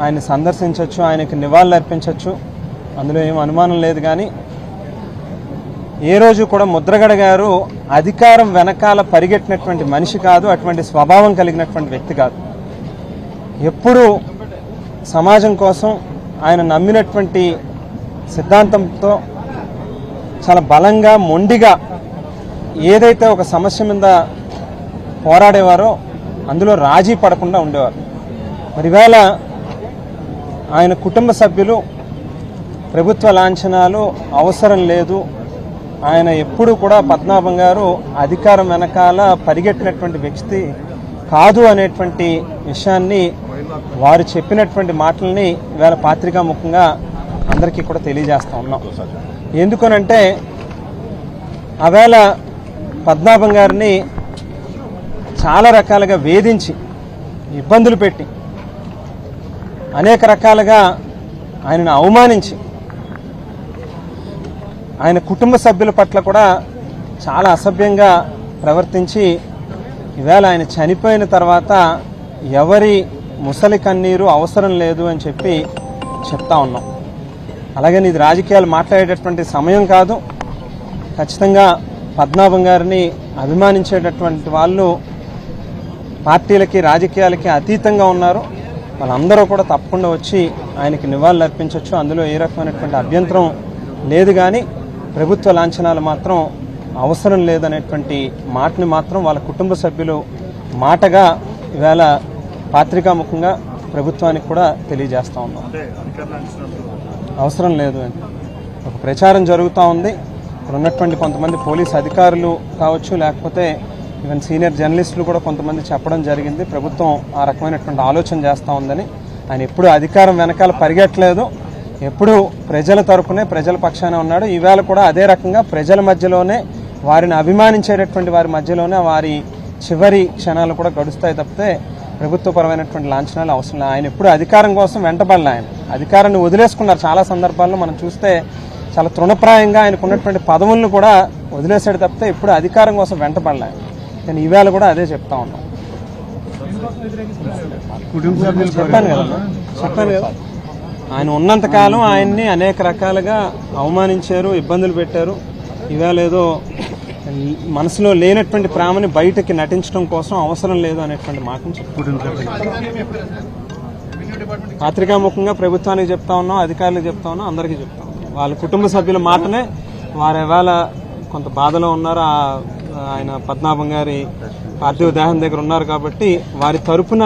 ఆయన్ని సందర్శించవచ్చు, ఆయనకి నివాళులు అర్పించవచ్చు, అందులో ఏం అనుమానం లేదు. కానీ ఏ రోజు కూడా ముద్రగడ గారు అధికారం వెనకాల పరిగెట్టినటువంటి మనిషి కాదు, అటువంటి స్వభావం కలిగినటువంటి వ్యక్తి కాదు. ఎప్పుడూ సమాజం కోసం ఆయన నమ్మినటువంటి సిద్ధాంతంతో చాలా బలంగా మొండిగా ఏదైతే ఒక సమస్య మీద పోరాడేవారో అందులో రాజీ పడకుండా ఉండేవారు. మరి ఇవాళ ఆయన కుటుంబ సభ్యులు ప్రభుత్వ లాంఛనాలు అవసరం లేదు, ఆయన ఎప్పుడు కూడా పద్మనాభం గారు అధికారం వెనకాల పరిగెట్టినటువంటి వ్యక్తి కాదు అనేటువంటి విషయాన్ని వారు చెప్పినటువంటి మాటల్ని ఇవాళ పాత్రికాముఖంగా అందరికీ కూడా తెలియజేస్తా ఉన్నాం. ఎందుకనంటే ఆవేళ పద్మనాభం గారిని చాలా రకాలుగా వేధించి ఇబ్బందులు పెట్టి అనేక రకాలుగా ఆయనను అవమానించి ఆయన కుటుంబ సభ్యుల పట్ల కూడా చాలా అసభ్యంగా ప్రవర్తించి ఈవేళ ఆయన చనిపోయిన తర్వాత ఎవరి ముసలి కన్నీరు అవసరం లేదు అని చెప్పి చెప్తా ఉన్నాం. అలాగని ఇది రాజకీయాలు మాట్లాడేటటువంటి సమయం కాదు. ఖచ్చితంగా పద్మనాభం గారిని అభిమానించేటటువంటి వాళ్ళు పార్టీలకి రాజకీయాలకి అతీతంగా ఉన్నారు. వాళ్ళందరూ కూడా తప్పకుండా వచ్చి ఆయనకి నివాళులు అర్పించవచ్చు, అందులో ఏ రకమైనటువంటి అభ్యంతరం లేదు. కానీ ప్రభుత్వ లాంఛనాలు మాత్రం అవసరం లేదనేటువంటి మాటని మాత్రం వాళ్ళ కుటుంబ సభ్యులు మాటగా ఈవేళ పాత్రికాముఖంగా ప్రభుత్వానికి కూడా తెలియజేస్తా ఉన్నాం. అవసరం లేదు అని ఒక ప్రచారం జరుగుతూ ఉంది. ఇక్కడ ఉన్నటువంటి కొంతమంది పోలీస్ అధికారులు కావచ్చు, లేకపోతే ఈవెన్ సీనియర్ జర్నలిస్టులు కూడా కొంతమంది చెప్పడం జరిగింది ప్రభుత్వం ఆ రకమైనటువంటి ఆలోచన చేస్తూ ఉందని. ఆయన ఎప్పుడు అధికారం వెనకాల పరిగెట్టలేదు, ఎప్పుడు ప్రజల తరపునే ప్రజల పక్షాన ఉన్నాడు. ఈవేళ కూడా అదే రకంగా ప్రజల మధ్యలోనే వారిని అభిమానించేటటువంటి వారి మధ్యలోనే వారి చివరి క్షణాలు కూడా గడుస్తాయి తప్పితే ప్రభుత్వపరమైనటువంటి లాంఛనాలు అవసరం లేదు. ఆయన ఎప్పుడు అధికారం కోసం వెంటబడలే, ఆయన అధికారాన్ని వదిలేసుకున్నారు. చాలా సందర్భాల్లో మనం చూస్తే చాలా తృణప్రాయంగా ఆయనకు ఉన్నటువంటి పదవులను కూడా వదిలేసాడు తప్పితే ఎప్పుడు అధికారం కోసం వెంటబడలే. నేను ఈవేళ కూడా అదే చెప్తా ఉన్నాను. చెప్పాను కదా ఆయన ఉన్నంతకాలం ఆయన్ని అనేక రకాలుగా అవమానించారు, ఇబ్బందులు పెట్టారు. ఈవేళ ఏదో మనసులో లేనటువంటి ప్రేమని బయటకి నటించడం కోసం అవసరం లేదు అనేటువంటి మాటను పత్రికాముఖంగా ప్రభుత్వానికి చెప్తా ఉన్నాం, అధికారులకు చెప్తా ఉన్నాం, అందరికీ చెప్తా ఉన్నాం. వాళ్ళ కుటుంబ సభ్యుల మాటనే వారు ఇవాళ కొంత బాధలో ఉన్నారు. ఆయన పద్మనాభం గారి పార్థివ దేహం దగ్గర ఉన్నారు కాబట్టి వారి తరపున